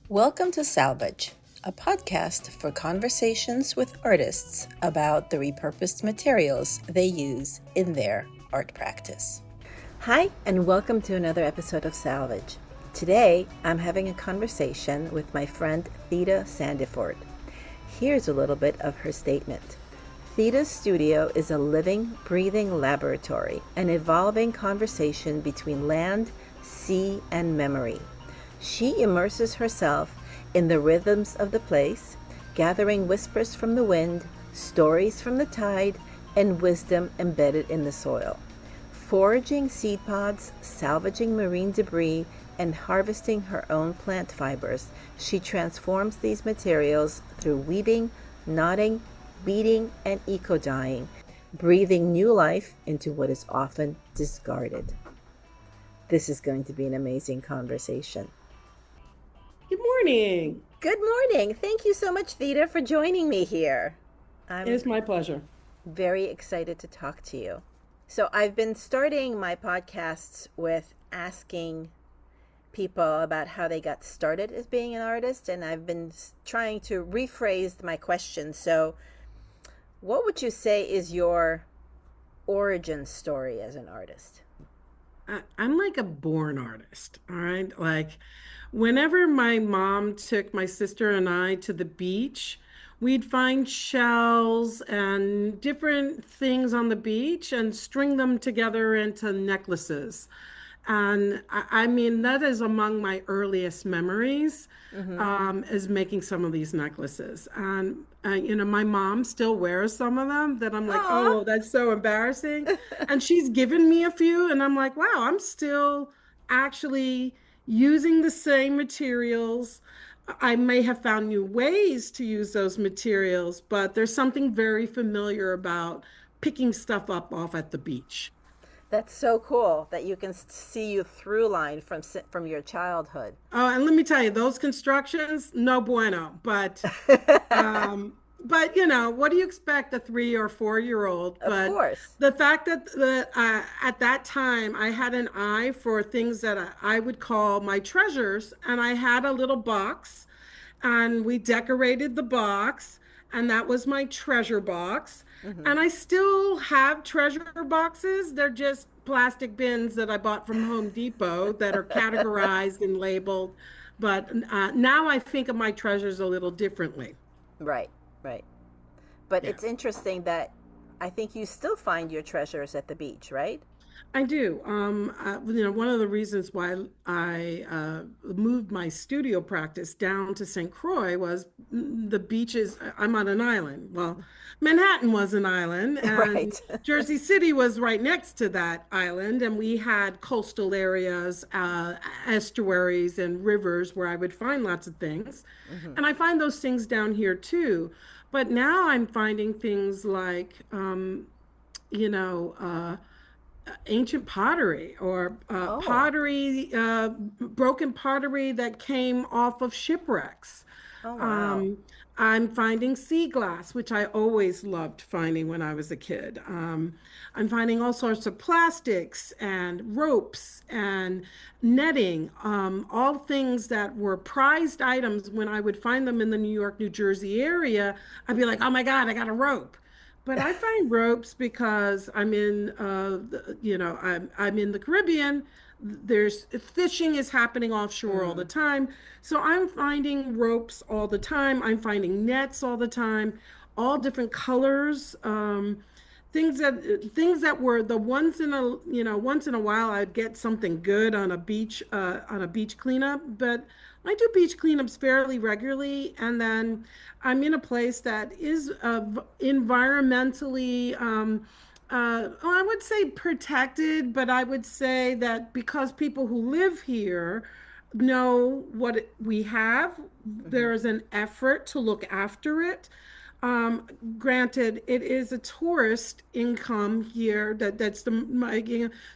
Welcome to Salvage, a podcast for conversations with artists about the repurposed materials they use in their art practice. Hi, and welcome to another episode of Salvage. Today, I'm having a conversation with my friend Theda Sandiford. Here's a little bit of her statement. Theda's studio is a living, breathing laboratory, an evolving conversation between land, sea, and memory. She immerses herself in the rhythms of the place, gathering whispers from the wind, stories from the tide, and wisdom embedded in the soil. Foraging seed pods, salvaging marine debris, and harvesting her own plant fibers, she transforms these materials through weaving, knotting, beading, and eco-dyeing, breathing new life into what is often discarded. This is going to be an amazing conversation. Good morning. Good morning. Thank you so much, Theda, for joining me here. It is my pleasure. Very excited to talk to you. So I've been starting my podcasts with asking people about how they got started as being an artist, and I've been trying to rephrase my question. So what would you say is your origin story as an artist? I'm like a born artist, all right? Like whenever my mom took my sister and I to the beach, we'd find shells and different things on the beach and string them together into necklaces. And I mean, that is among my earliest memories, is making some of these necklaces. And, my mom still wears some of them that I'm like, Aw. oh, that's so embarrassing. And she's given me a few, and I'm like, wow, I'm still actually using the same materials. I may have found new ways to use those materials, but there's something very familiar about picking stuff up off at the beach. That's so cool that you can see you through line from your childhood. Oh, and let me tell you, those constructions, no bueno. But what do you expect a 3 or 4 year old? Of But course. the fact that at that time I had an eye for things that I would call my treasures, and I had a little box, and we decorated the box, and that was my treasure box. Hmm. And I still have treasure boxes. They're just plastic bins that I bought from Home Depot that are categorized and labeled. But now I think of my treasures a little differently. Right, right. But Yeah. it's interesting that I think you still find your treasures at the beach, right? I do. One of the reasons why I moved my studio practice down to St. Croix was the beaches. I'm on an island. Well, Manhattan was an island, and Right. Jersey City was right next to that island. And we had coastal areas, estuaries, and rivers where I would find lots of things. Hmm. And I find those things down here too. But now I'm finding things like, you know, ancient pottery or Oh, broken pottery that came off of shipwrecks. oh wow. Um, I'm finding sea glass, which I always loved finding when I was a kid. I'm finding all sorts of plastics and ropes and netting, all things that were prized items. When I would find them in the New York, New Jersey area, I'd be like, oh my God, I got a rope. But I find ropes because I'm in the Caribbean. There's fishing is happening offshore all the Mm. time. So I'm finding ropes all the time. I'm finding nets all the time, all different colors. Things that were the once in a while I'd get something good on a beach cleanup, but I do beach cleanups fairly regularly, and then I'm in a place that is environmentally, well, I would say protected, but I would say that because people who live here know we have, Hmm. there is an effort to look after it. Granted, it is a tourist income here that's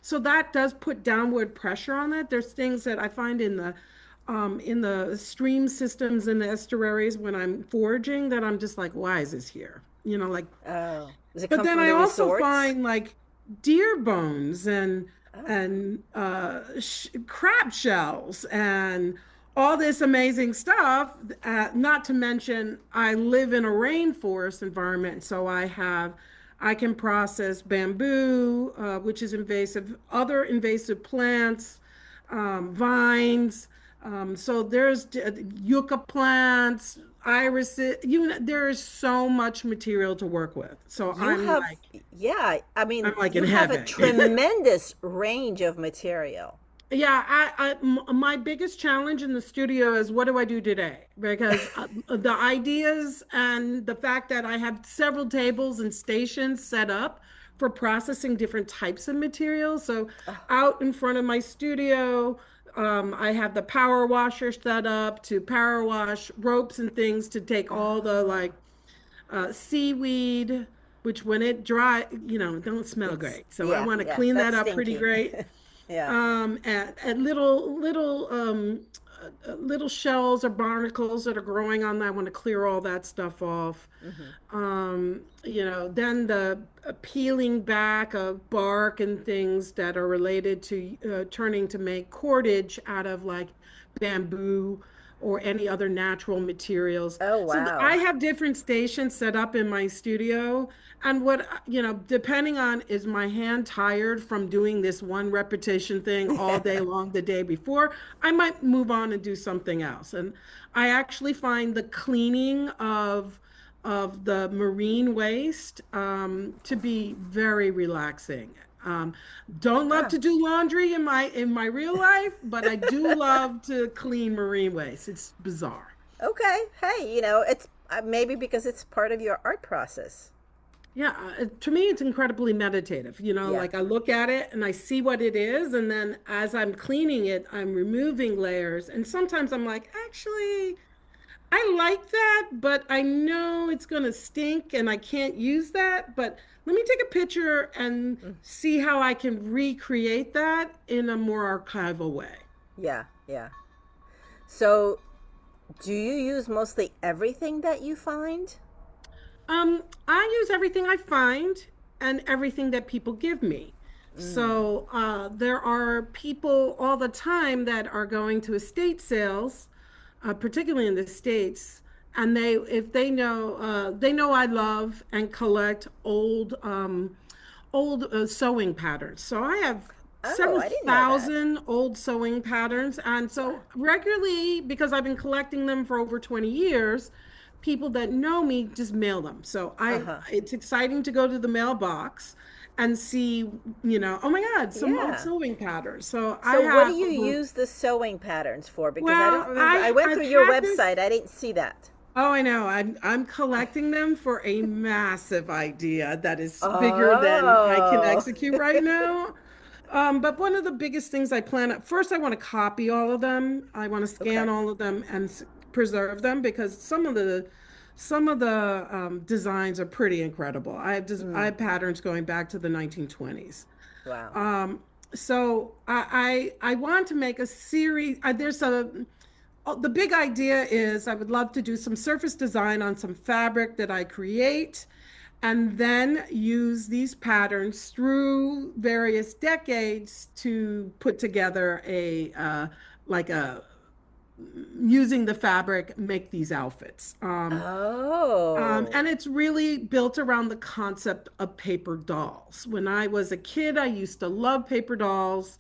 so that does put downward pressure on it. There's things that I find in the stream systems and the estuaries when I'm foraging that I'm just like, why is this here? Oh, does it But come then from I the also resorts? find like deer bones and Oh, and crab shells and all this amazing stuff. Not to mention, I live in a rainforest environment, so I can process bamboo, which is invasive, other invasive plants, vines. So there's yucca plants, irises. There is so much material to work with. So You have, yeah, I I'm mean, like in you have a heaven. tremendous range of material. Yeah, my biggest challenge in the studio is what do I do today? Because the ideas and the fact that I have several tables and stations set up for processing different types of materials. So out in front of my studio, I have the power washer set up to power wash ropes and things to take all the like Oh, seaweed, which when it dry, don't smell it's, great. So I yeah, want to yeah, clean that's that up pretty stinky. great. Yeah. At little shells or barnacles that are growing on that. I want to clear all that stuff off. Hmm. Then the peeling back of bark and things that are related to turning to make cordage out of like bamboo or any other natural materials. Oh, So I wow. have different stations set up in my studio. And depending on is my hand tired from doing this one repetition thing all day long the day before, I might move on and do something else. And I actually find the cleaning of the marine waste to be very relaxing. Um, don't love Ah, to do laundry in my real life, but I do love to clean marine waste. It's bizarre. okay. Hey, it's maybe because it's part of your art process. Yeah, to me, it's incredibly meditative. Yeah. Like I look at it and I see what it is, and then as I'm cleaning it, I'm removing layers. And sometimes I'm like, actually, I like that, but I know it's going to stink and I can't use that. But let me take a picture and Mm, see how I can recreate that in a more archival way. yeah, yeah. So, do you use mostly everything that you find? I use everything I find and everything that people give me. Mm. So there are people all the time that are going to estate sales, particularly in the States, and if they know I love and collect old sewing patterns. So I have Oh, several I didn't know that. thousand old sewing patterns. And so regularly, because I've been collecting them for over 20 years, people that know me just mail them. So Uh-huh. it's exciting to go to the mailbox and see, oh my God, some old Yeah. sewing patterns. So I So, what do have, you use the sewing patterns for? Because I don't well, remember. I went I've through your had this. website. I didn't see that. Oh, I know. I'm collecting them for a massive idea that is bigger than I can Oh. execute right now. But one of the biggest things I plan first, I want to copy all of them. I want to scan Okay. all of them and preserve them because some of the designs are pretty incredible. I Mm. have patterns going back to the 1920s. Wow. Um, so I want to make a series. The big idea is I would love to do some surface design on some fabric that I create and then use these patterns through various decades to put together like a using the fabric make these outfits. Oh. And it's really built around the concept of paper dolls. When I was a kid, I used to love paper dolls.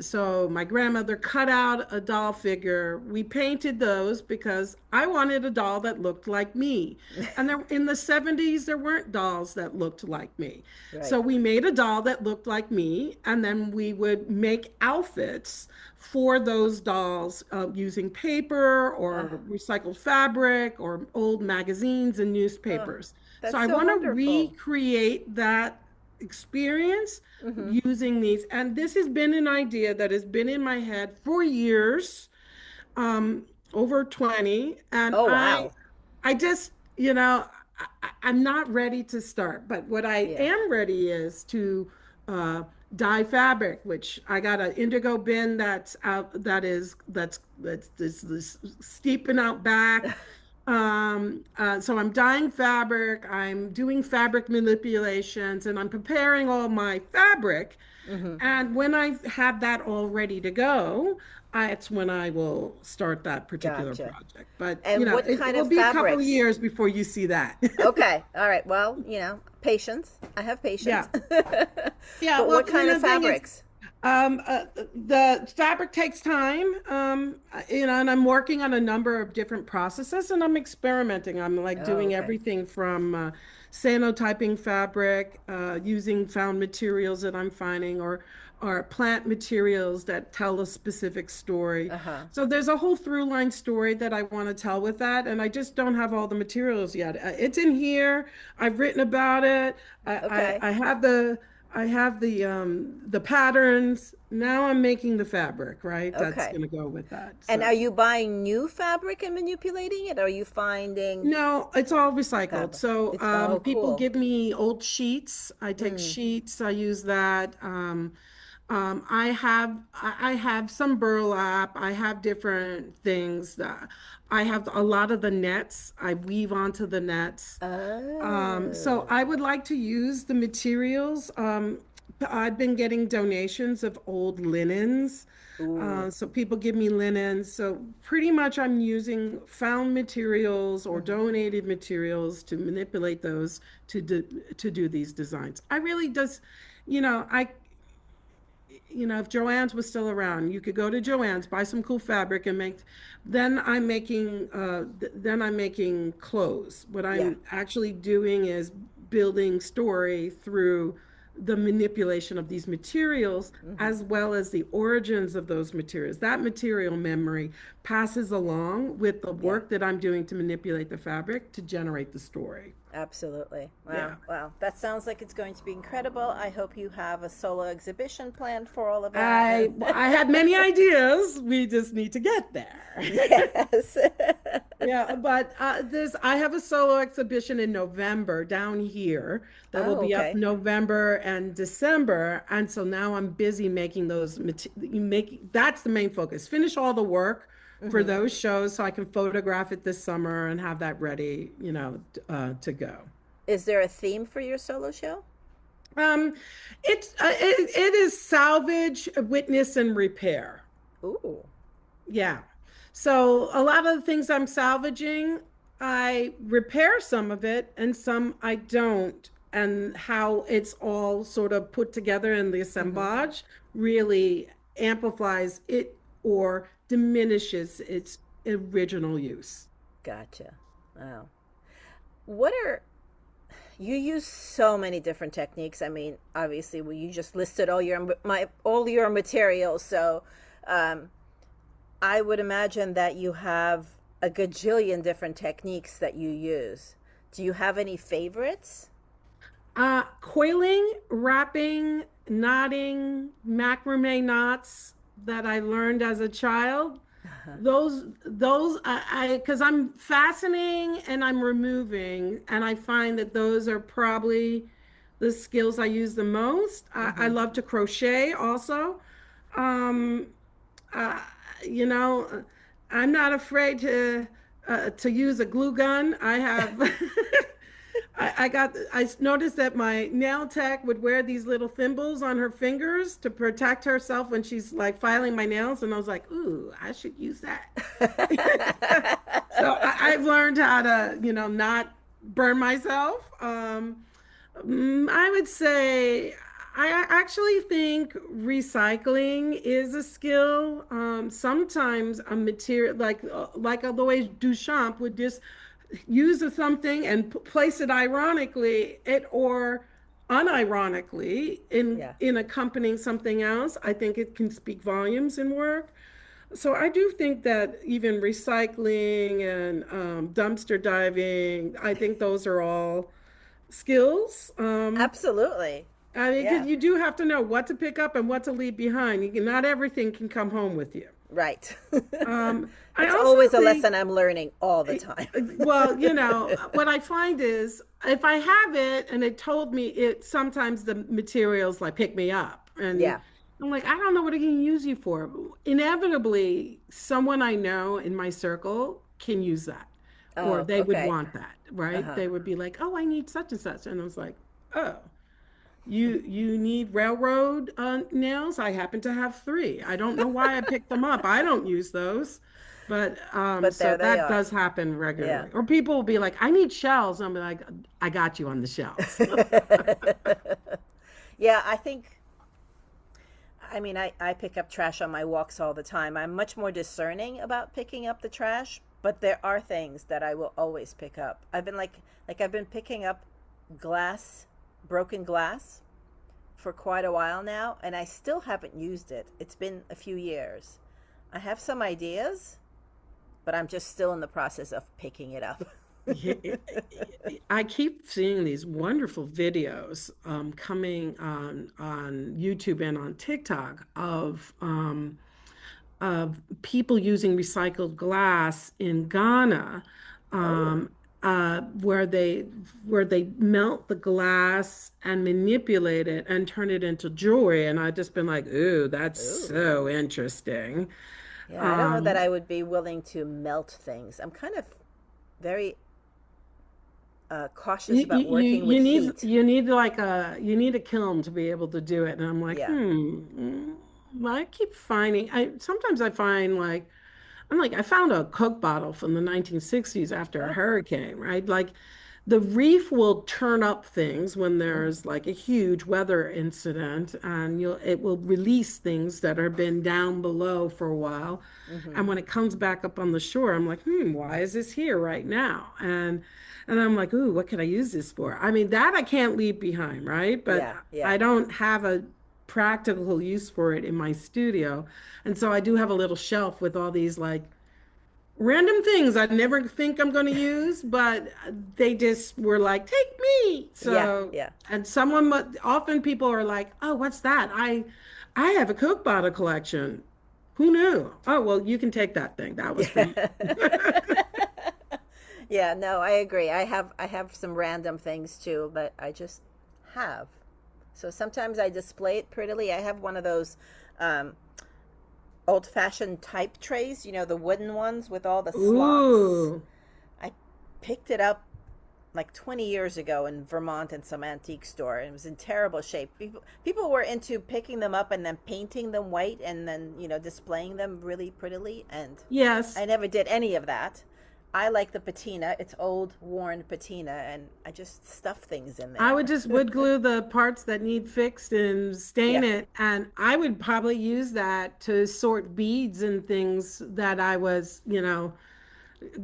So my grandmother cut out a doll figure. We painted those because I wanted a doll that looked like me. And there, in the 70s, there weren't dolls that looked like me. Right. So we made a doll that looked like me, and then we would make outfits for those dolls using paper Uh, or recycled fabric or old magazines and oh, newspapers. So that's I so want to wonderful. recreate that experience Hmm. using these. And this has been an idea that has been in my head for years, over 20. And Oh, I wow. I just, I'm not ready to start. But what I Yeah. am ready is to uh, dye fabric, which I got an indigo bin that's out that's this steeping out back. So I'm dyeing fabric, I'm doing fabric manipulations, and I'm preparing all my fabric. Hmm. And when I have that all ready to go, it's when I will start that particular Gotcha. project. But, And what it kind will of be a couple of fabrics? years before you see that. Okay. All right. Well, patience. I have Yeah. patience. Yeah. But Well, what kind of the thing is, fabrics? the fabric takes time, and I'm working on a number of different processes and I'm experimenting. I'm like Oh, doing okay. everything from sanotyping fabric, using found materials that I'm finding, or plant materials that tell a specific story. Uh-huh. So there's a whole through line story that I want to tell with that, and I just don't have all the materials yet. It's in here. I've written about it. Okay. I have the patterns. Now I'm making the fabric, right? That's Okay. gonna go with that. And are So you buying new fabric and manipulating it? Or are you finding no, it's all recycled. fabric? So It's oh people cool. give me old sheets. I take Mm. sheets. I use that. I have some burlap. I have different things that I have a lot of the nets. I weave onto the nets. So Oh. I would like to use the materials. I've been getting donations of old linens. Ooh. So people give me linens. So pretty much I'm using found materials or Hmm. donated materials to manipulate those to do these designs. I really just, you know, I if Joann's was still around, you could go to Joann's, buy some cool fabric and make, then I'm making clothes. What Yeah. I'm actually doing is building story through the manipulation of these materials Hmm. as well as the origins of those materials. That material memory passes along with the Yeah. work that I'm doing to manipulate the fabric to generate the story. Absolutely. Wow. Yeah. Wow. That sounds like it's going to be incredible. I hope you have a solo exhibition planned for all of that. I had many ideas. We just need to get there. Yes. Yeah, but I have a solo exhibition in November down here that will Oh, be up okay. November and December, and so now I'm busy making those. You make that's the main focus. Finish all the work for Hmm. those shows so I can photograph it this summer and have that ready, to go. Is there a theme for your solo show? Um, it is salvage, witness, and repair. Ooh. Yeah. So a lot of the things I'm salvaging, I repair some of it and some I don't. And how it's all sort of put together in the Hmm. assemblage really amplifies it or diminishes its original use. Gotcha. Wow. What are you use so many different techniques. I mean, obviously, well, you just listed all your materials. So, um, I would imagine that you have a gajillion different techniques that you use. Do you have any favorites? Coiling, wrapping, knotting, macrame knots that I learned as a child. Those because I'm fastening and I'm removing, and I find that those are probably the skills I use the most. I Mm-hmm. love to crochet also. Um, uh, you know, I'm not afraid to use a glue gun. I have. I noticed that my nail tech would wear these little thimbles on her fingers to protect herself when she's like filing my nails, and I was like, ooh, I should use that. So I've learned how to, not burn myself. I would say I actually think recycling is a skill. Sometimes a material the way Duchamp would just use something and place it ironically it or unironically Yeah, in accompanying something else. I think it can speak volumes in work. So I do think that even recycling and dumpster diving, I think those are all skills. absolutely. I mean, because Yeah, you do have to know what to pick up and what to leave behind. Not everything can come home with you. right. I It's also always a think, lesson I'm learning all the time. well, what I find is if I have it and it told me it, sometimes the materials like pick me up. And Yeah. I'm like, I don't know what I can use you for. Inevitably, someone I know in my circle can use that, or Oh, they would okay. want that, right? Uh-huh. They would be like, oh, I need such and such. And I was like, oh. You need railroad nails. I happen to have three. I don't know why I picked them up. I don't use those. But But so there they that are. does happen Yeah. regularly. Or people will be like, I need shells. I'm like, I got you on the shells. Yeah, I pick up trash on my walks all the time. I'm much more discerning about picking up the trash, but there are things that I will always pick up. I've been picking up glass, broken glass for quite a while now, and I still haven't used it. It's been a few years. I have some ideas, but I'm just still in the process of picking it up. Yeah, I keep seeing these wonderful videos coming on YouTube and on TikTok of people using recycled glass in Ghana, Oh, um, where they melt the glass and manipulate it and turn it into jewelry. And I've just been like, ooh, that's ooh. so interesting. Yeah, I don't know that Um, I would be willing to melt things. I'm kind of very cautious about working with heat. you need a kiln to be able to do it. And I'm like, Yeah. I keep finding I sometimes I find like I found a Coke bottle from the 1960s after a Oh. hurricane, right? Like the reef will turn up things when Mm-hmm. there's like a huge weather incident, and it will release things that have been down below for a while. Mm-hmm. And when it comes back up on the shore, I'm like, why is this here right now? And I'm like, ooh, what can I use this for? I mean, that I can't leave behind, right? But Yeah. Yeah. I don't have a practical use for it in my studio. And so I do have a little shelf with all these like random things I never think I'm going to use, but they just were like, take me. Yeah. So, Yeah. and often people are like, oh, what's that? I have a Coke bottle collection. Who knew? Oh, well, you can take that thing. That was for you. Yeah. Yeah, no, I agree. I have some random things too, but I just have. So sometimes I display it prettily. I have one of those um, old-fashioned type trays, the wooden ones with all the slots. Ooh. I picked it up like 20 years ago in Vermont in some antique store. And it was in terrible shape. People were into picking them up and then painting them white and then, displaying them really prettily. And Yes. I never did any of that. I like the patina. It's old, worn patina, and I just stuff things in I would there. just wood glue the parts that need fixed and stain Yeah. it. And I would probably use that to sort beads and things that I was,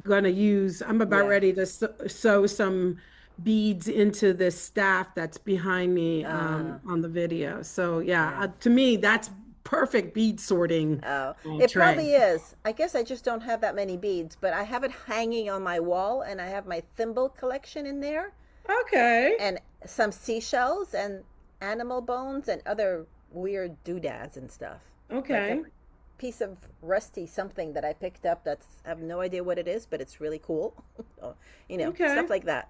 going to use. I'm about Yeah. ready to sew some beads into this staff that's behind me Uh, on the video. So yeah, yeah. to me, that's perfect bead sorting Oh, it tray. probably is. I guess I just don't have that many beads, but I have it hanging on my wall, and I have my thimble collection in there, Okay. and some seashells and animal bones and other weird doodads and stuff. Like a Okay. piece of rusty something that I picked up that's I have no idea what it is, but it's really cool. Stuff Okay. like that.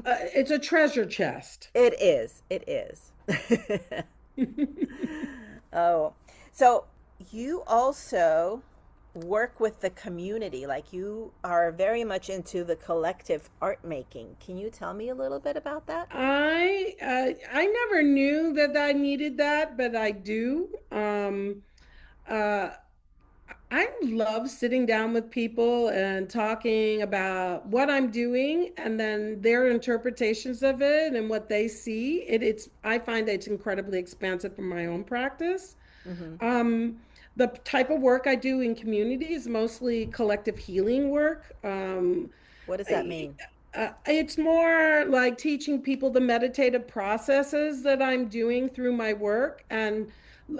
It's a treasure chest. It is. It is. Oh, so you also work with the community, like you are very much into the collective art making. Can you tell me a little bit about that? I never knew that I needed that, but I do. Uh, I love sitting down with people and talking about what I'm doing and then their interpretations of it and what they see. I find that it's incredibly expansive for my own practice. Hmm. Um, the type of work I do in community is mostly collective healing work. What does that mean? It's more like teaching people the meditative processes that I'm doing through my work and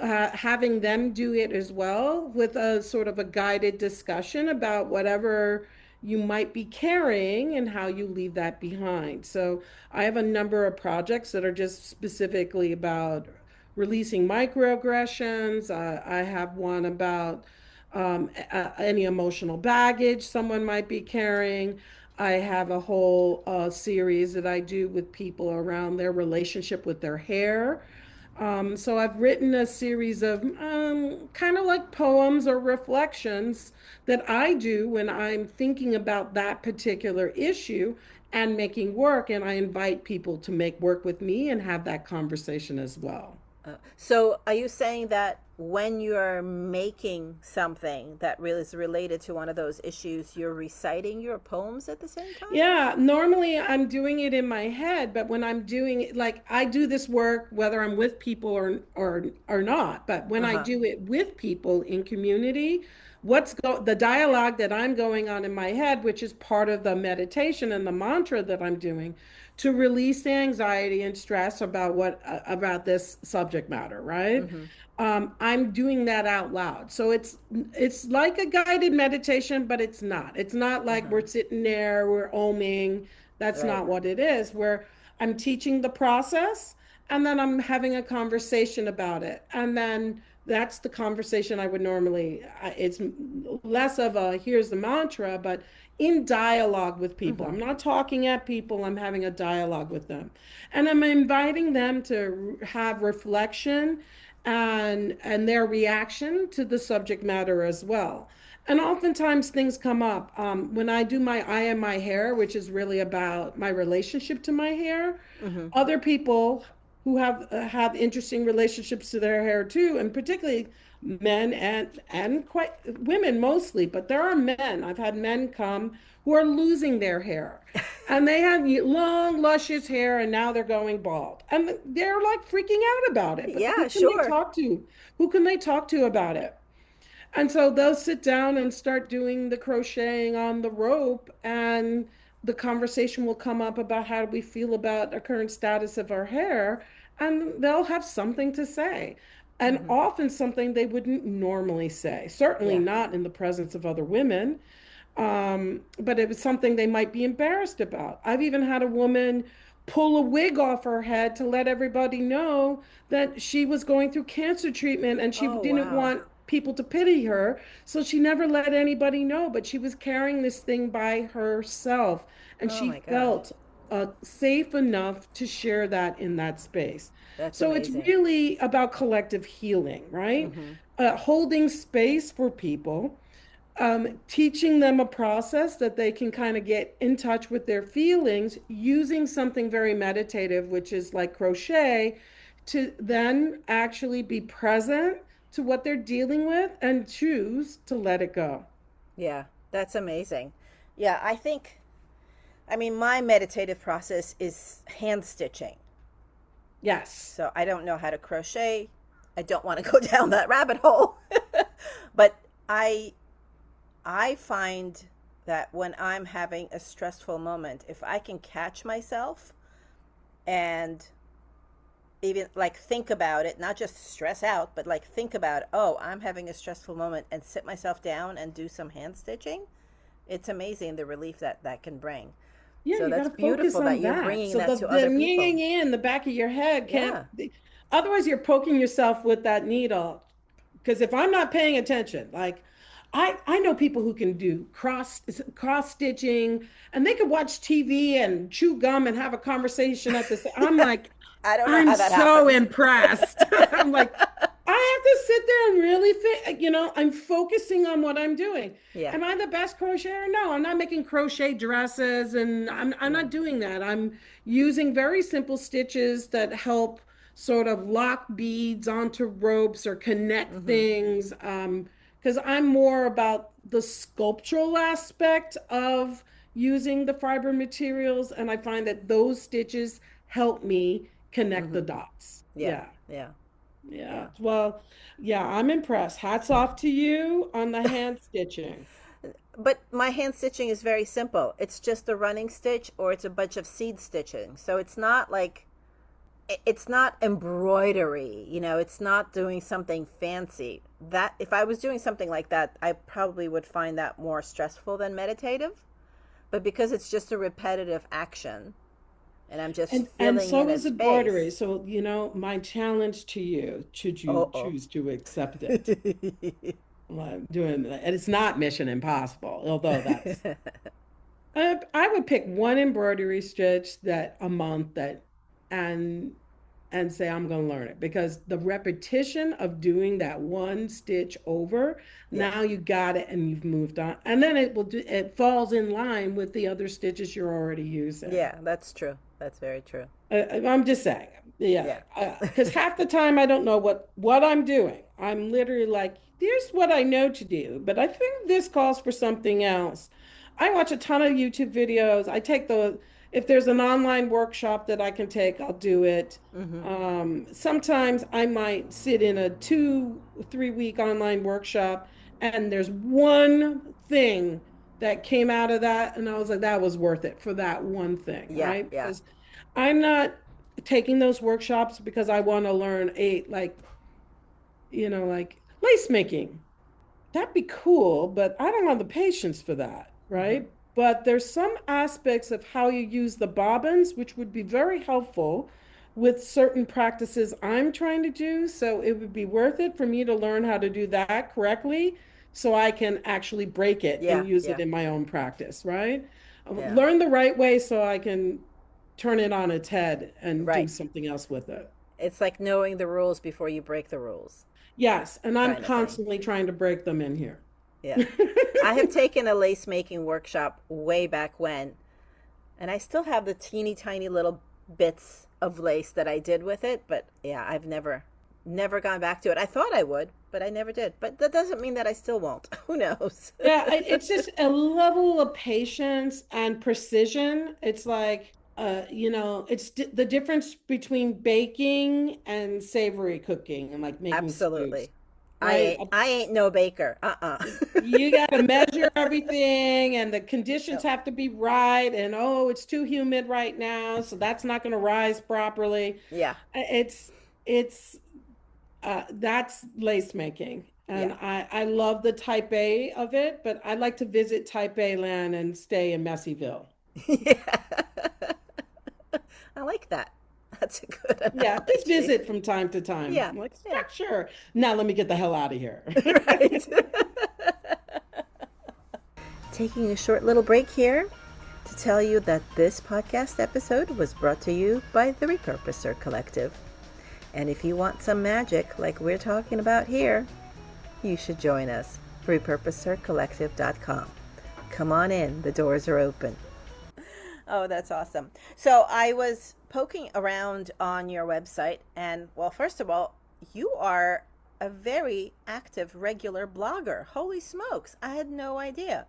having them do it as well with a sort of a guided discussion about whatever you might be carrying and how you leave that behind. So I have a number of projects that are just specifically about releasing microaggressions. I have one about any emotional baggage someone might be carrying. I have a whole series that I do with people around their relationship with their hair So I've written a series of kind of like poems or reflections that I do when I'm thinking about that particular issue and making work, and I invite people to make work with me and have that conversation as well. So, are you saying that when you're making something that really is related to one of those issues, you're reciting your poems at the same time? Yeah, normally I'm doing it in my head, but when I'm doing it, like I do this work whether I'm with people or not. But when Uh I huh. do it with people in community, the dialogue that I'm going on in my head, which is part of the meditation and the mantra that I'm doing to release the anxiety and stress about this subject matter, right? Mm-hmm. I'm doing that out loud. So it's like a guided meditation, but it's not. It's not Uh like huh. we're sitting there, we're oming. That's Right. not what it is. Where I'm teaching the process and then I'm having a conversation about it. And then that's the conversation I would normally, it's less of a here's the mantra, but in dialogue with people. Mm-hmm. I'm not talking at people, I'm having a dialogue with them. And I'm inviting them to have reflection and their reaction to the subject matter as well. And oftentimes things come up when I do my eye and my hair, which is really about my relationship to my hair. Mm-hmm. Other people who have interesting relationships to their hair too, and particularly men and quite women mostly, but there are men. I've had men come who are losing their hair. And they had long, luscious hair, and now they're going bald. And they're like freaking out about it. But who Yeah, can they sure. talk to? Who can they talk to about it? And so they'll sit down and start doing the crocheting on the rope, and the conversation will come up about how do we feel about the current status of our hair, and they'll have something to say. And Mm-hmm. often something they wouldn't normally say, certainly Yeah. not in the presence of other women. But it was something they might be embarrassed about. I've even had a woman pull a wig off her head to let everybody know that she was going through cancer treatment and she Oh, didn't wow. want people to pity her. So she never let anybody know, but she was carrying this thing by herself. And Oh, she my God. felt safe enough to share that in that space. That's So it's amazing. really about collective healing, right? Mm-hmm. Holding space for people, teaching them a process that they can kind of get in touch with their feelings using something very meditative, which is like crochet, to then actually be present to what they're dealing with and choose to let it go. Yeah, that's amazing. Yeah, I mean, my meditative process is hand stitching. Yes. So I don't know how to crochet. I don't want to go down that rabbit hole. But I I find that when I'm having a stressful moment, if I can catch myself and even like think about it, not just stress out, but like think about, oh, I'm having a stressful moment and sit myself down and do some hand stitching, it's amazing the relief that that can bring. Yeah, So you got that's to focus beautiful that on you're that. bringing So that the to the other yin people. yang yin in the back of your head can't. Yeah. Otherwise, you're poking yourself with that needle. Because if I'm not paying attention, like I know people who can do cross stitching, and they could watch TV and chew gum and have a conversation at the same. I'm like, I don't know I'm how that so happens. impressed. I'm like, I have to sit there and really think, I'm focusing on what I'm doing. Yeah. Am I the best crocheter? No, I'm not making crochet dresses and I'm Yeah. not doing that. I'm using very simple stitches that help sort of lock beads onto ropes or connect Mm-hmm. things. Because I'm more about the sculptural aspect of using the fiber materials, and I find that those stitches help me connect Mm-hmm. the dots. Yeah. Yeah. Yeah. Yeah. Yeah. Well, yeah, I'm impressed. Hats off to you on the hand stitching. But my hand stitching is very simple. It's just a running stitch or it's a bunch of seed stitching. So it's not like it's not embroidery, it's not doing something fancy. That if I was doing something like that, I probably would find that more stressful than meditative. But because it's just a repetitive action and I'm just And filling so in a is embroidery. space. So, my challenge to you, should you Oh, choose to accept oh. it, well, I'm doing that. And it's not Mission Impossible, although that's I would pick one embroidery stitch that a month that and and say, I'm going to learn it, because the repetition of doing that one stitch over, Yeah. now you got it and you've moved on. And then it falls in line with the other stitches you're already using. Yeah, that's true. That's very true. I'm just saying, yeah, Yeah. because half the time I don't know what I'm doing. I'm literally like, here's what I know to do, but I think this calls for something else. I watch a ton of YouTube videos. If there's an online workshop that I can take, I'll do it. Hmm. Sometimes I might sit in a 2, 3 week online workshop, and there's one thing that came out of that, and I was like, that was worth it for that one thing, Yeah, right? yeah. Because I'm not taking those workshops because I want to learn like lace making. That'd be cool, but I don't have the patience for that, Hmm. right? But there's some aspects of how you use the bobbins, which would be very helpful with certain practices I'm trying to do. So it would be worth it for me to learn how to do that correctly so I can actually break it Yeah, and use it yeah, in my own practice, right? yeah. Learn the right way so I can turn it on its head and do Right. something else with it. It's like knowing the rules before you break the rules, Yes, and I'm kind of thing. constantly trying to break them in here. Yeah. I have taken a lace making workshop way back when, and I still have the teeny tiny little bits of lace that I did with it, but yeah, I've never gone back to it. I thought I would, but I never did. But that doesn't mean that I still won't. Who knows? Yeah, it's just a level of patience and precision. It's like, it's the difference between baking and savory cooking and like making stews, Absolutely. right? I ain't no baker. Uh-uh. You got to measure everything, and the conditions No. have to be right. And oh, it's too humid right now, so that's not going to rise properly. Yeah. It's that's lace making. And Yeah. I love the type A of it, but I like to visit type A land and stay in Messyville. Yeah. I like that. That's a good Yeah, just analogy. visit from time to time. Yeah. I'm like, Yeah. sure. Now let me get the hell out of here. Right. Taking a short little break here to tell you that this podcast episode was brought to you by the Repurposer Collective. And if you want some magic like we're talking about here, you should join us. repurposercollective.com. Come on in, the doors are open. Oh, that's awesome. So I was poking around on your website, and well, first of all, you are a very active, regular blogger. Holy smokes, I had no idea.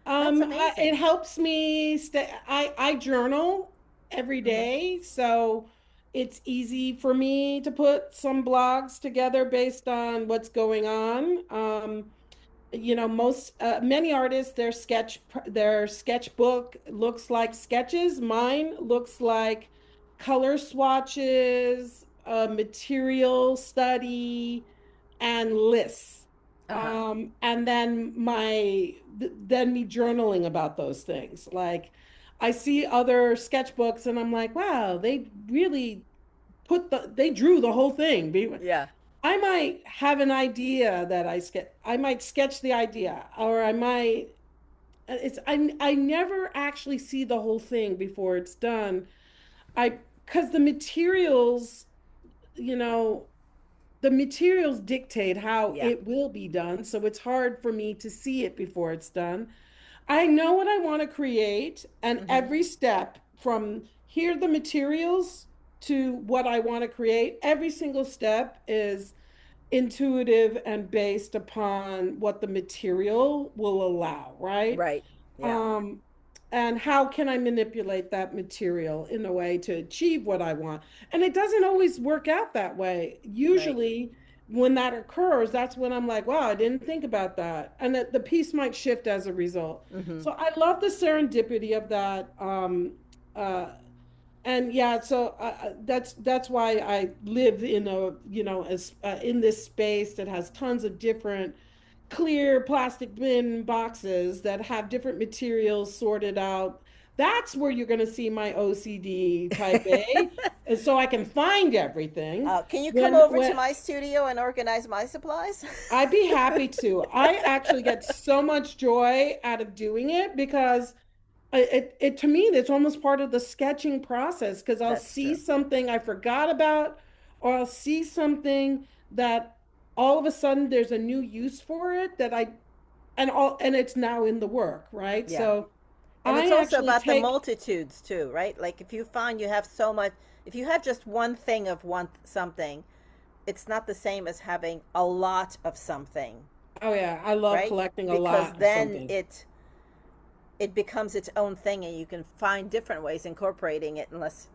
That's It amazing. helps me stay. I journal every Hmm. day, so it's easy for me to put some blogs together based on what's going on. Most many artists, their sketchbook looks like sketches. Mine looks like color swatches, material study, and lists. Uh huh. And then then me journaling about those things. Like I see other sketchbooks and I'm like, wow, they really they drew the whole thing. Yeah. I might have an idea that I might sketch the idea, or I never actually see the whole thing before it's done. I Because you know, the materials dictate how Yeah. it will be done, so it's hard for me to see it before it's done. I know what I want to create, and Hmm. every step from here the materials to what I want to create, every single step is intuitive and based upon what the material will allow, right? Right. Yeah. Um, and how can I manipulate that material in a way to achieve what I want? And it doesn't always work out that way. Right. Usually, when that occurs, that's when I'm like, wow, I didn't think about that. And that the piece might shift as a result. Hmm. So I love the serendipity of that. Uh, and yeah, so that's why I live in in this space that has tons of different clear plastic bin boxes that have different materials sorted out. That's where you're going to see my OCD type A, and so I can find everything. Can you come over to When my studio and organize my supplies? I'd be happy to. I actually get so much joy out of doing it because it to me, that's almost part of the sketching process because I'll That's see true. something I forgot about, or I'll see something that all of a sudden there's a new use for it that I and it's now in the work, right? Yeah. So And it's I also actually about the take, multitudes too, right? Like if you find you have so much, if you have just one thing of one something, it's not the same as having a lot of something, oh yeah, I love right? collecting a Because lot of then something. it becomes its own thing and you can find different ways incorporating it unless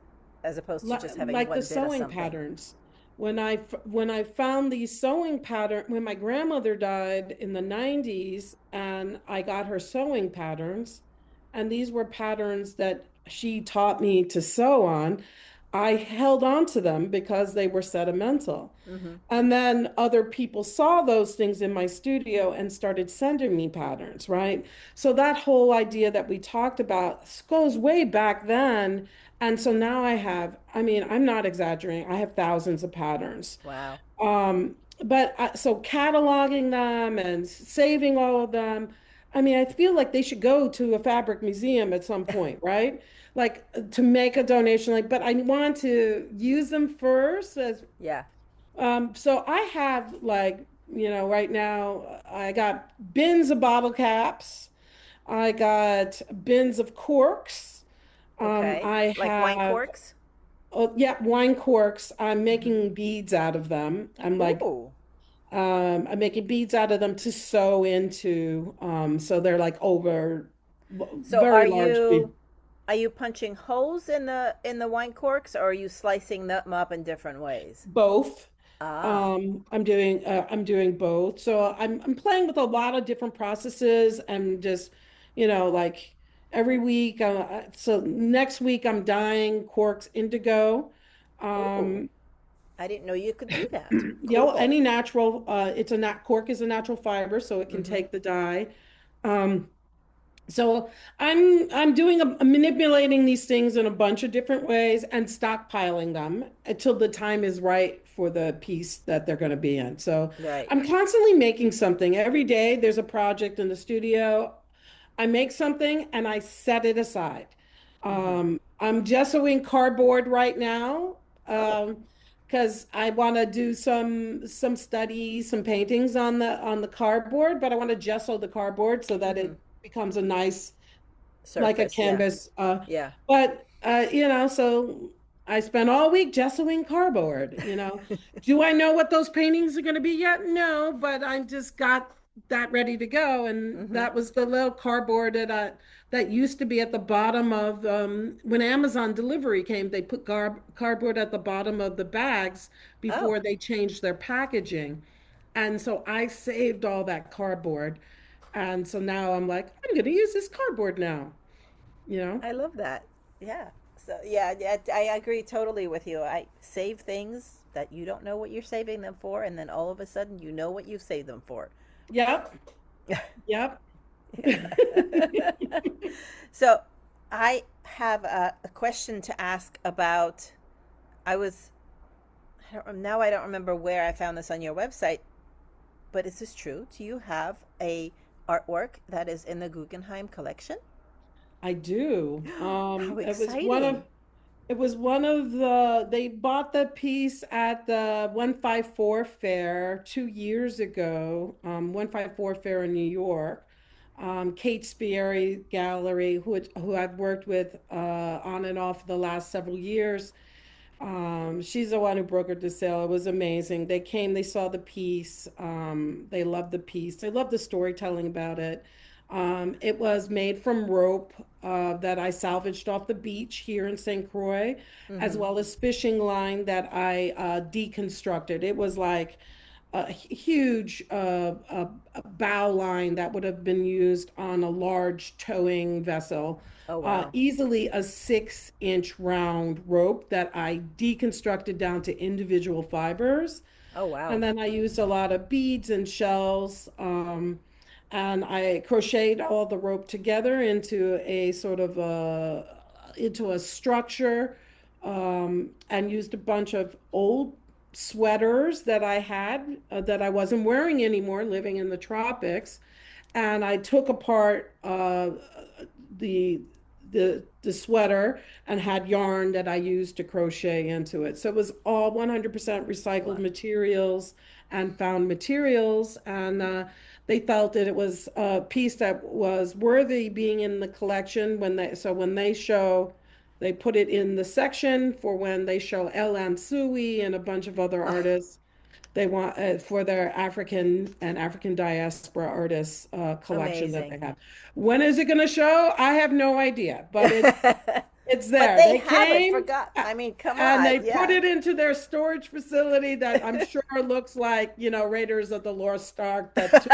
as opposed to just having Like the one bit of sewing something. patterns. When I found these sewing pattern when my grandmother died in the 90s and I got her sewing patterns, and these were patterns that she taught me to sew on, I held on to them because they were sentimental. Mm-hmm. And then other people saw those things in my studio and started sending me patterns, right? So that whole idea that we talked about goes way back then. And so now I mean, I'm not exaggerating, I have thousands of patterns. Wow. So cataloging them and saving all of them, I mean, I feel like they should go to a fabric museum at some point, right? Like to make a donation, like, but I want to use them first as Yeah. so I have like, right now I got bins of bottle caps. I got bins of corks. Okay. I Like wine have, corks? oh yeah, wine corks. I'm Mm-hmm. making beads out of them. Ooh. I'm making beads out of them to sew into. So they're like over So very large bead. are you punching holes in the wine corks, or are you slicing them up in different ways? Both. Ah. I'm doing both. So I'm playing with a lot of different processes and just, like every week. So next week I'm dyeing corks indigo. Ooh. Um, I didn't know you could do that. any Cool. natural. It's a nat cork is a natural fiber, so it can Mm-hmm. take the dye. Um, So I'm doing manipulating these things in a bunch of different ways and stockpiling them until the time is right for the piece that they're going to be in. So Right. I'm constantly making something. Every day there's a project in the studio. I make something and I set it aside. Mm-hmm. I'm gessoing cardboard right now Oh. because I want to do some study, some paintings on the cardboard, but I want to gesso the cardboard so that Mm-hmm. it becomes a nice like a Surface. Yeah. canvas. Yeah. So I spent all week gessoing cardboard. Do I know what those paintings are going to be yet? No, but I just got that ready to go, and Mm-hmm. that was the little cardboard that used to be at the bottom of when Amazon delivery came. They put cardboard at the bottom of the bags Oh, before they changed their packaging, and so I saved all that cardboard. And so now I'm like, I'm going to use this cardboard now, you know? I love that. Yeah. So yeah, yeah, I agree totally with you. I save things that you don't know what you're saving them for, and then all of a sudden you know what you saved them for. Yep. Yep. So I have a question to ask about. I was now I don't remember where I found this on your website, but is this true? Do you have a artwork that is in the Guggenheim collection? I do. How exciting! It was one of they bought the piece at the 154 fair 2 years ago, 154 fair in New York. Kate Spieri Gallery, who I've worked with on and off the last several years. She's the one who brokered the sale. It was amazing. They came, they saw the piece. They loved the piece. They loved the storytelling about it. It was made from rope that I salvaged off the beach here in St. Croix, as Mm-hmm. well as fishing line that I deconstructed. It was like a huge a bow line that would have been used on a large towing vessel, Oh wow! easily a 6-inch round rope that I deconstructed down to individual fibers. Oh wow! And then I used a lot of beads and shells. And I crocheted all the rope together into a sort of into a structure, and used a bunch of old sweaters that I had that I wasn't wearing anymore, living in the tropics. And I took apart the the sweater and had yarn that I used to crochet into it. So it was all 100% recycled Wow. materials and found materials. And they felt that it was a piece that was worthy being in the collection when they show, they put it in the section for when they show El Ansui and a bunch of other Oh, artists. They want for their African and African diaspora artists collection that they amazing. have. When is it going to show? I have no idea, but it's But there. they They haven't came forgot. I mean, come and on. they put Yeah. it into their storage facility that I'm sure looks like, Raiders of the Lost Ark that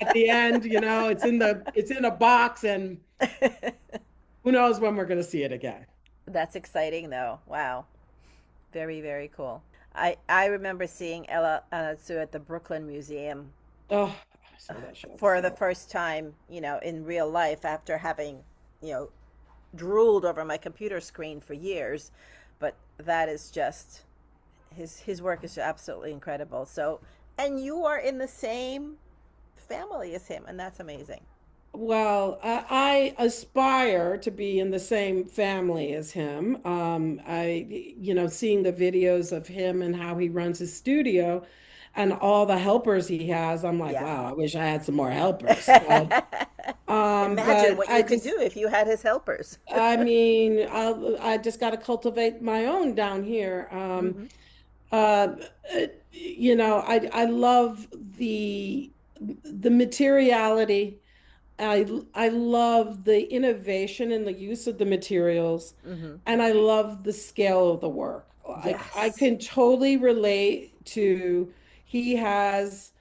at the end, it's in a box and who knows when we're going to see it again. That's exciting, though. Wow. Very, very cool. I remember seeing Ella Sue at the Brooklyn Museum Oh, I saw that show. for the So first time, in real life after having, you know, drooled over my computer screen for years. But that is just his work is absolutely incredible. So, and you are in the same family as him, and that's amazing. well, I aspire to be in the same family as him. Seeing the videos of him and how he runs his studio and all the helpers he has, I'm like, Yeah. wow, I wish I had some more helpers. Imagine But what you could do if you had his helpers. I mean, I just got to cultivate my own down here. Hmm. Uh, I love the materiality. I love the innovation in the use of the materials, Hmm. and I love the scale of the work. Like I Yes. can totally relate to he has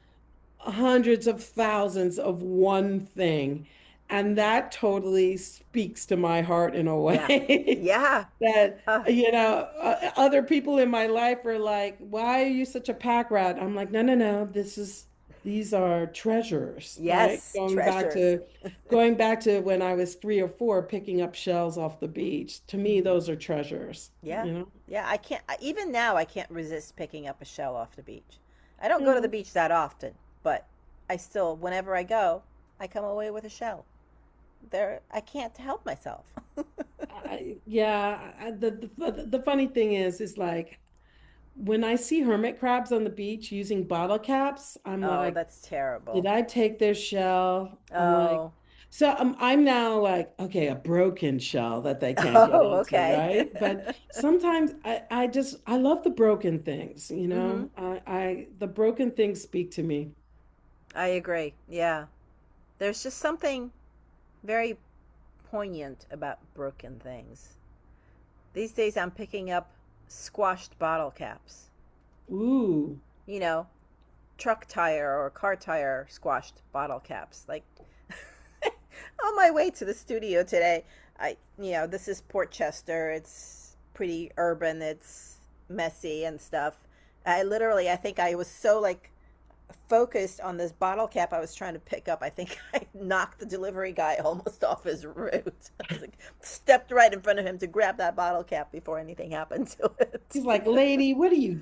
hundreds of thousands of one thing, and that totally speaks to my heart in a Yeah. way Yeah. that Uh, other people in my life are like, why are you such a pack rat? I'm like, no, no, no, these are treasures, right? yes. Treasures. Going back to when I was 3 or 4 picking up shells off the beach. To me, Hmm. those are treasures, Yeah. Yeah. I can't, even now, I can't resist picking up a shell off the beach. I don't go to the Yeah. beach that often, but I still, whenever I go, I come away with a shell. I can't help myself. The funny thing is like when I see hermit crabs on the beach using bottle caps, I'm Oh, like, that's terrible. did I take their shell? I'm like, Oh. so I'm now like, okay, a broken shell that they can't get Oh, into, okay. right? But sometimes I love the broken things, Hmm. the broken things speak to me. I agree. Yeah. There's just something very poignant about broken things. These days I'm picking up squashed bottle caps. Ooh, You know, truck tire or car tire squashed bottle caps. Like on my way to the studio today, this is Portchester. It's pretty urban. It's messy and stuff. I think I was so like focused on this bottle cap I was trying to pick up. I think I knocked the delivery guy almost off his route. I was like, stepped right in front of him to grab that bottle cap before anything happened to it. he's like, lady, what are you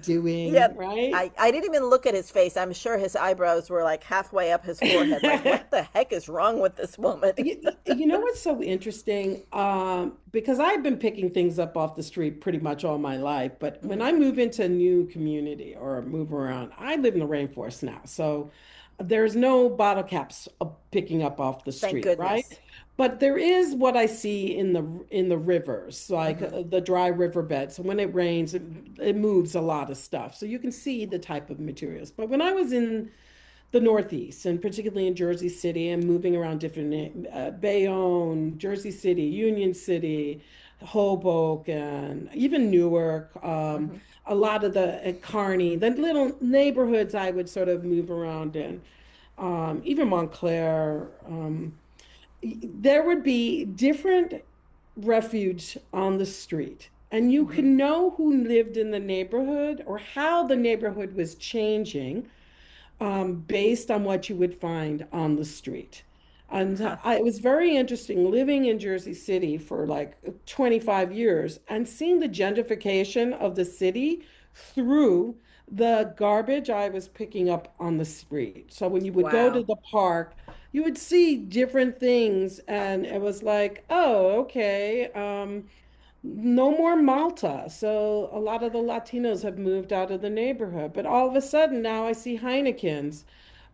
Yeah, doing, right? I didn't even look at his face. I'm sure his eyebrows were like halfway up his forehead. Like, what the heck is wrong with this woman? You know what's so interesting? Because I've been picking things up off the street pretty much all my life, but when Hmm. I move into a new community or move around, I live in the rainforest now, so there's no bottle caps picking up off the Thank street, right? goodness. But there is what I see in the rivers, like Hmm. the dry riverbeds. So when it rains, it moves a lot of stuff, so you can see the type of materials. But when I was in the Northeast, and particularly in Jersey City, and moving around different Bayonne, Jersey City, Union City, Hoboken, even Newark. Hmm. A lot of the Kearney, the little neighborhoods I would sort of move around in, even Montclair. There would be different refuge on the street. And you Hmm. can know who lived in the neighborhood or how the neighborhood was changing based on what you would find on the street. And Huh. it was very interesting living in Jersey City for like 25 years and seeing the gentrification of the city through the garbage I was picking up on the street. So when you would go to Wow. the park, you would see different things, and it was like, oh, okay. No more Malta. So a lot of the Latinos have moved out of the neighborhood. But all of a sudden now I see Heineken's.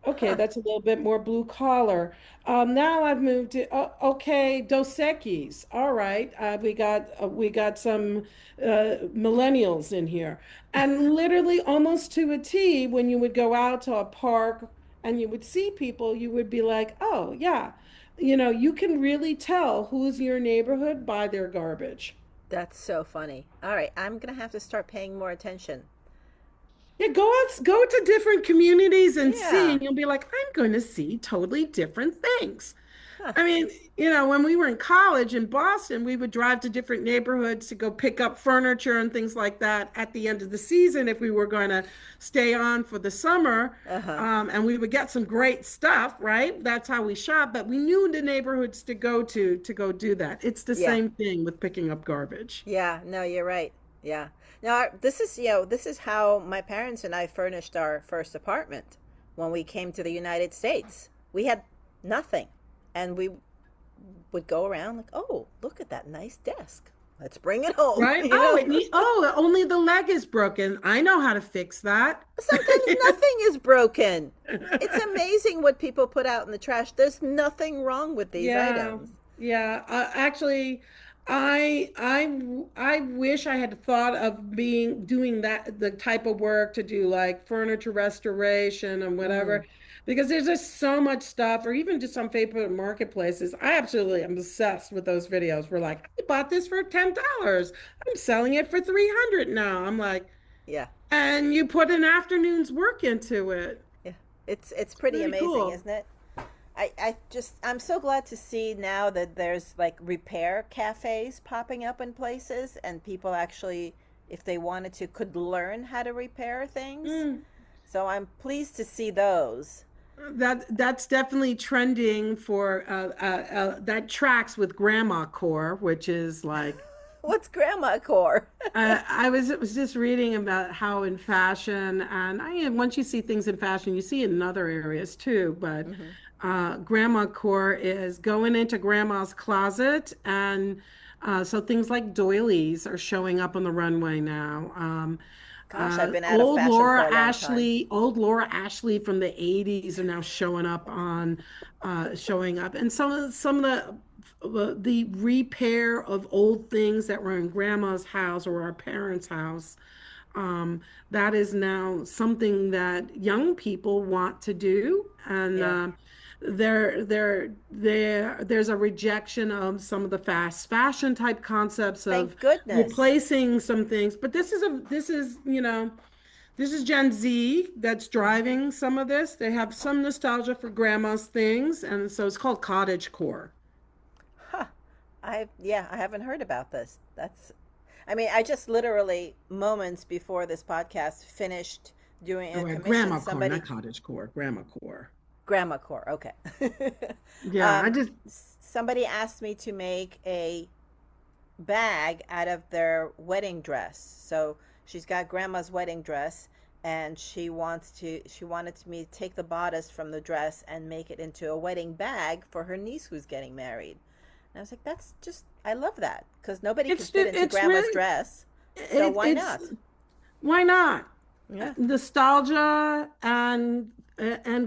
Okay, Huh. that's a little bit more blue collar. Now I've moved to okay, Dos Equis. All right, we got some millennials in here, and literally almost to a T. When you would go out to a park and you would see people, you would be like, oh yeah, you can really tell who's your neighborhood by their garbage. That's so funny. All right, I'm gonna have to start paying more attention. Yeah, go to different communities and see, Yeah. and you'll be like, I'm going to see totally different things. Huh. I mean, when we were in college in Boston, we would drive to different neighborhoods to go pick up furniture and things like that at the end of the season if we were going to stay on for the summer. Uh-huh. And we would get some great stuff, right? That's how we shop. But we knew the neighborhoods to go do that. It's the Yeah. same thing with picking up garbage. Yeah, no, you're right. Yeah. Now, this is how my parents and I furnished our first apartment when we came to the United States. We had nothing. And we would go around like, "Oh, look at that nice desk. Let's bring it home." Right? Oh, only the leg is broken. I know how to fix that. Sometimes nothing is broken. It's amazing what people put out in the trash. There's nothing wrong with these Yeah, items. yeah. Actually, I wish I had thought of being doing that the type of work to do like furniture restoration and Mm, whatever, because there's just so much stuff, or even just some favorite marketplaces. I absolutely am obsessed with those videos. We're like, I bought this for $10. I'm selling it for 300 now. I'm like, yeah. and you put an afternoon's work into it. Yeah. It's pretty Pretty amazing, cool. isn't it? I'm so glad to see now that there's like repair cafes popping up in places and people actually, if they wanted to, could learn how to repair things. Mm. So I'm pleased to see those. That's definitely trending for that tracks with grandma core, which is like What's grandma core? I was just reading about how in fashion, and once you see things in fashion, you see it in other areas too. But Hmm. grandma core is going into grandma's closet, and so things like doilies are showing up on the runway now. Gosh, I've been out of fashion for a long time. Old Laura Ashley from the 80s are now showing up, and some of the repair of old things that were in grandma's house or our parents' house. That is now something that young people want to do, and Yeah. there's a rejection of some of the fast fashion type concepts of Thank goodness. replacing some things. But this is Gen Z that's Hmm. driving some of this. They have some nostalgia for grandma's things, and so it's called cottage core. Huh. I haven't heard about this. I mean, I just literally moments before this podcast finished doing Oh, a commission. grandma core, not Somebody, cottage core, grandma core. grandma core. Okay. Yeah, I just Somebody asked me to make a bag out of their wedding dress. So she's got grandma's wedding dress, and she wanted me to take the bodice from the dress and make it into a wedding bag for her niece who's getting married. And I was like, that's just, I love that because nobody can fit into it's grandma's really dress. So it why it's not? why not? Yeah. Nostalgia and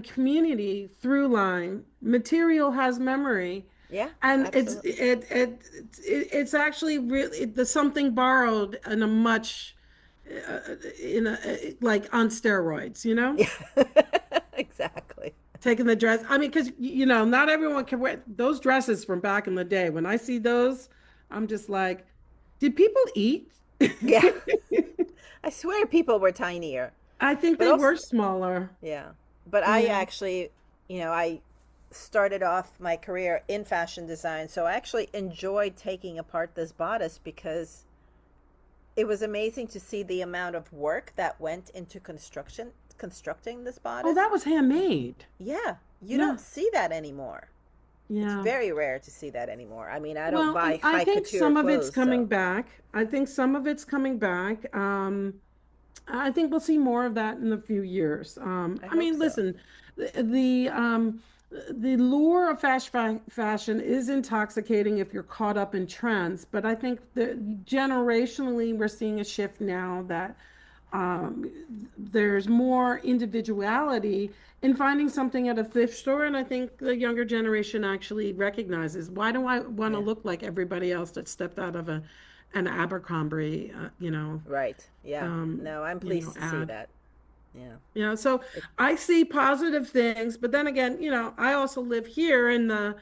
community through line. Material has memory, Yeah, and absolutely. it's actually really the something borrowed in a much in a like on steroids, Yeah. Exactly. taking the dress. I mean, because not everyone can wear those dresses from back in the day. When I see those, I'm just like, did people eat? Yeah. I swear people were tinier. I think But they also, were smaller. yeah. But I Yeah. actually, I started off my career in fashion design. So I actually enjoyed taking apart this bodice because it was amazing to see the amount of work that went into constructing this Oh, bodice. that was handmade. Yeah, you Yeah. don't see that anymore. It's Yeah. very rare to see that anymore. I mean, I don't Well, buy I high think couture some of it's clothes, coming so back. I think some of it's coming back. I think we'll see more of that in a few years. I I hope mean, so. listen, the the lure of fashion is intoxicating if you're caught up in trends, but I think that generationally we're seeing a shift now that um, there's more individuality in finding something at a thrift store, and I think the younger generation actually recognizes, why do I want to Yeah. look like everybody else that stepped out of an Abercrombie, Right. Yeah. No, I'm pleased to see ad. that. Yeah. So It, I see positive things, but then again, I also live here in the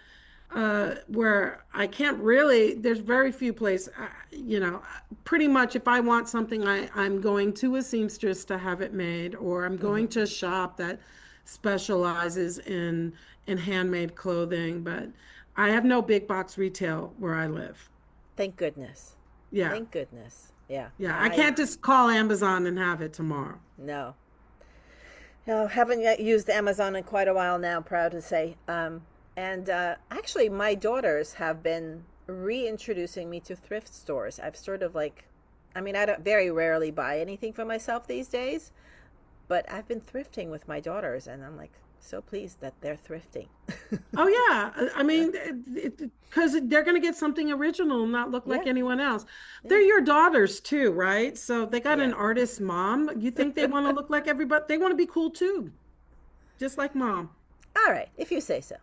where I can't really, there's very few places, pretty much if I want something, I'm going to a seamstress to have it made, or I'm going mhm. to a shop that specializes in handmade clothing, but I have no big box retail where I live. Thank goodness. Yeah. Thank goodness. Yeah. Yeah. I I can't just call Amazon and have it tomorrow. no. No, haven't yet used Amazon in quite a while now, proud to say. And actually, my daughters have been reintroducing me to thrift stores. I've sort of like, I mean, I don't very rarely buy anything for myself these days, but I've been thrifting with my daughters, and I'm like so pleased that they're thrifting. Oh yeah, I Yeah, mean, because they're going to get something original and not look like yeah, anyone else. They're yeah, your daughters too, right? So they got an yeah. artist mom. You think they want to look like everybody? They want to be cool too, just like mom. All right, if you say so.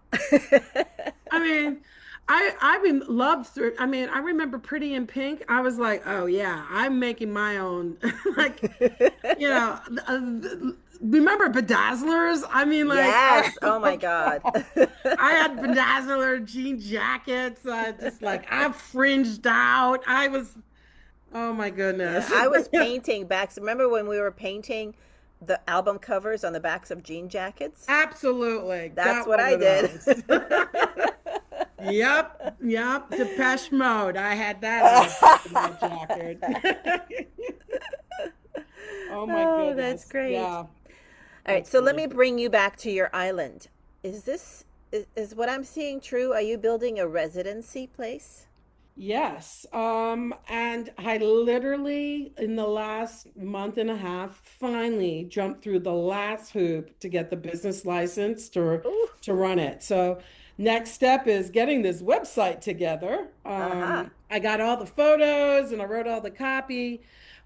I mean, loved thrift. I mean, I remember Pretty in Pink. I was like, oh yeah, I'm making my own. Like, you know, remember Bedazzlers? I mean, like, Yes. Oh my God. I had Bedazzler jean jackets, just like I fringed out. Oh my Yeah, goodness. I was painting backs. Remember when we were painting the album covers on the backs of jean jackets? Absolutely. That's Got what one I of did. those. Yep, yep. Depeche Mode. I had that on the back of my jacket. Oh my Oh, that's goodness. great. Yeah, All right, that's so let funny. me bring you back to your island. Is what I'm seeing true? Are you building a residency place? Yes. And I literally, in the last month and a half, finally jumped through the last hoop to get the business license Ooh, to run it. So next step is getting this website together. aha. I got all the photos and I wrote all the copy,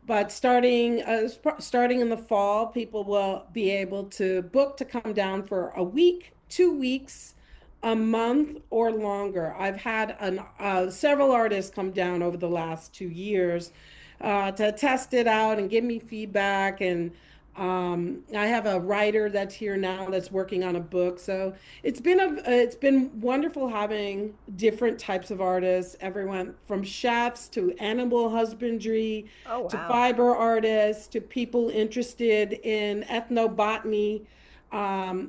but starting in the fall, people will be able to book to come down for a week, 2 weeks, a month or longer. I've had several artists come down over the last 2 years to test it out and give me feedback. And I have a writer that's here now that's working on a book. So it's been wonderful having different types of artists, everyone from chefs to animal husbandry Oh, to wow. fiber artists to people interested in ethnobotany.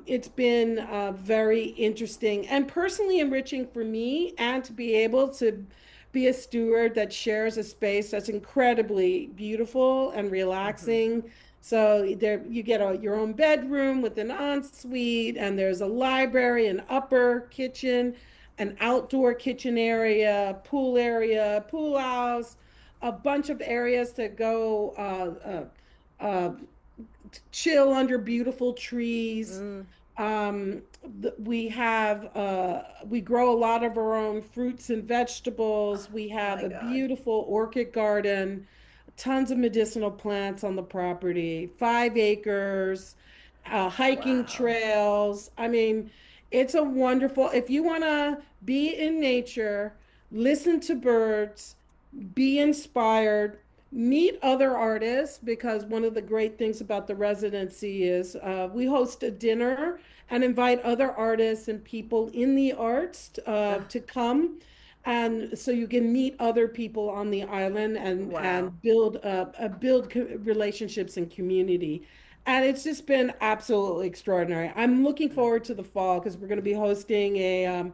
It's been very interesting and personally enriching for me, and to be able to be a steward that shares a space that's incredibly beautiful and Hmm. relaxing. So there you get your own bedroom with an ensuite, and there's a library, an upper kitchen, an outdoor kitchen area, pool house, a bunch of areas to go chill under beautiful trees. Mm, We grow a lot of our own fruits and vegetables. We oh have my a God. beautiful orchid garden, tons of medicinal plants on the property, 5 acres, hiking Wow. trails. I mean, it's a wonderful, if you want to be in nature, listen to birds, be inspired, meet other artists, because one of the great things about the residency is we host a dinner and invite other artists and people in the arts to come. And so you can meet other people on the island Wow. and build relationships and community. And it's just been absolutely extraordinary. I'm looking forward to the fall because we're going to be hosting a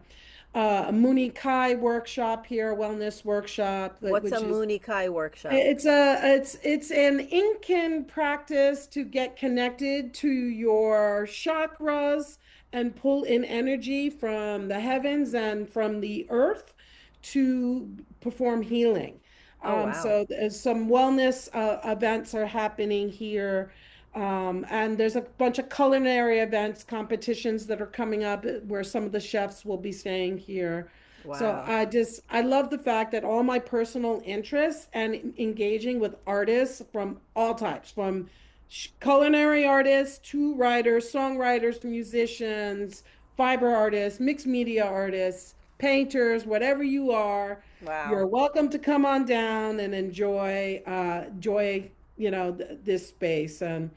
Muni Kai workshop here, a wellness workshop, What's a which is Mooney Kai workshop? it's an Incan practice to get connected to your chakras and pull in energy from the heavens and from the earth to perform healing. Oh, wow. So some wellness events are happening here. And there's a bunch of culinary events, competitions that are coming up where some of the chefs will be staying here. So Wow. I love the fact that all my personal interests and engaging with artists from all types, from culinary artists to writers, songwriters, musicians, fiber artists, mixed media artists, painters, whatever you are, Wow. you're welcome to come on down and enjoy, this space. And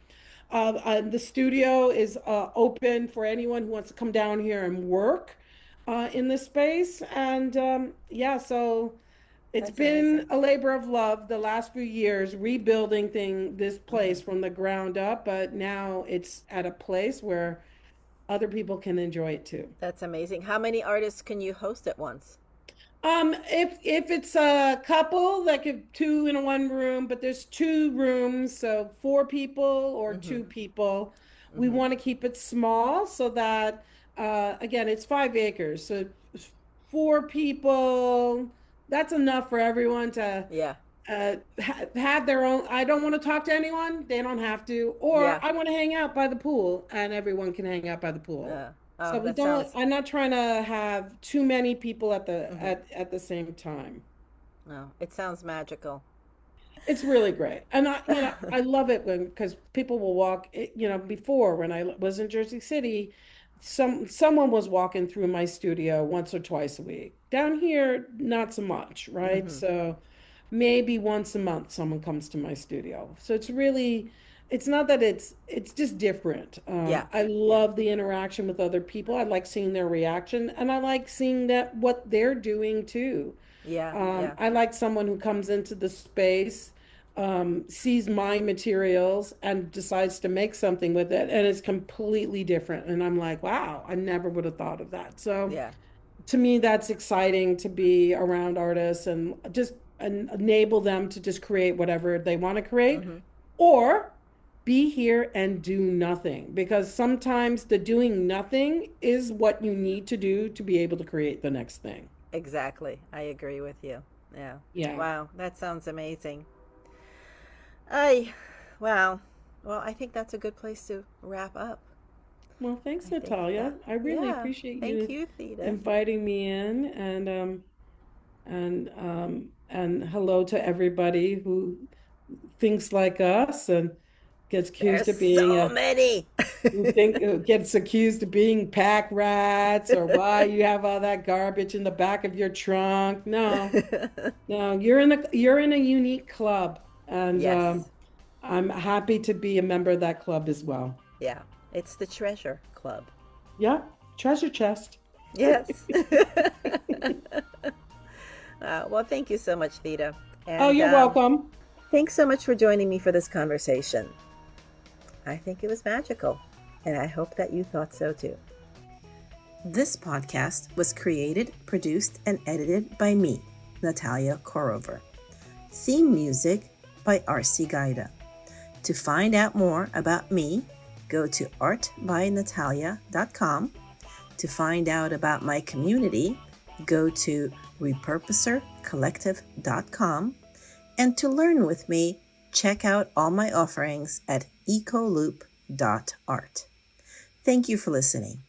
the studio is open for anyone who wants to come down here and work in this space. And yeah, so it's That's been amazing. a labor of love the last few years, rebuilding this Hmm. place from the ground up. But now it's at a place where other people can enjoy it too. That's amazing. How many artists can you host at once? If it's a couple, like if two in one room, but there's two rooms, so four people or Hmm. two people, we Hmm. want to keep it small so that again, it's 5 acres, so four people, that's enough for everyone to Yeah. have their own. I don't want to talk to anyone, they don't have to, or Yeah. I want to hang out by the pool and everyone can hang out by the pool. So Oh, we that don't, sounds. I'm not trying to have too many people at the Hmm. at the same time. No, it sounds magical. It's really great. And I love it when, because people will walk, before when I was in Jersey City, someone was walking through my studio once or twice a week. Down here, not so much, right? Hmm. So maybe once a month someone comes to my studio. So it's not that it's just different. Yeah. I Yeah. love the interaction with other people. I like seeing their reaction and I like seeing that what they're doing too. Yeah. Yeah. I like someone who comes into the space, sees my materials and decides to make something with it, and it's completely different. And I'm like, wow, I never would have thought of that. So Yeah. to me, that's exciting to be around artists and just enable them to just create whatever they want to create, Hmm. or be here and do nothing. Because sometimes the doing nothing is what you need to do to be able to create the next thing. Exactly. I agree with you. Yeah. Yeah. Wow. That sounds amazing. I, wow. Well, I think that's a good place to wrap up. Well, thanks, I think that, Natalia. I really yeah. appreciate Thank you you, Theda. inviting me in, and hello to everybody who thinks like us and gets accused There's of being so a many. who gets accused of being pack rats, or why you have all that garbage in the back of your trunk. No, no, you're in a unique club, and Yes. I'm happy to be a member of that club as well. Yeah. It's the Treasure Club. Yeah, treasure chest. Yes. Well, thank you so much, Theda. Oh, And you're welcome. thanks so much for joining me for this conversation. I think it was magical, and I hope that you thought so too. This podcast was created, produced, and edited by me, Natalia Korover. Theme music by R.C. Gaida. To find out more about me, go to artbynatalia.com. To find out about my community, go to repurposercollective.com. And to learn with me, check out all my offerings at ecoloop.art. Thank you for listening.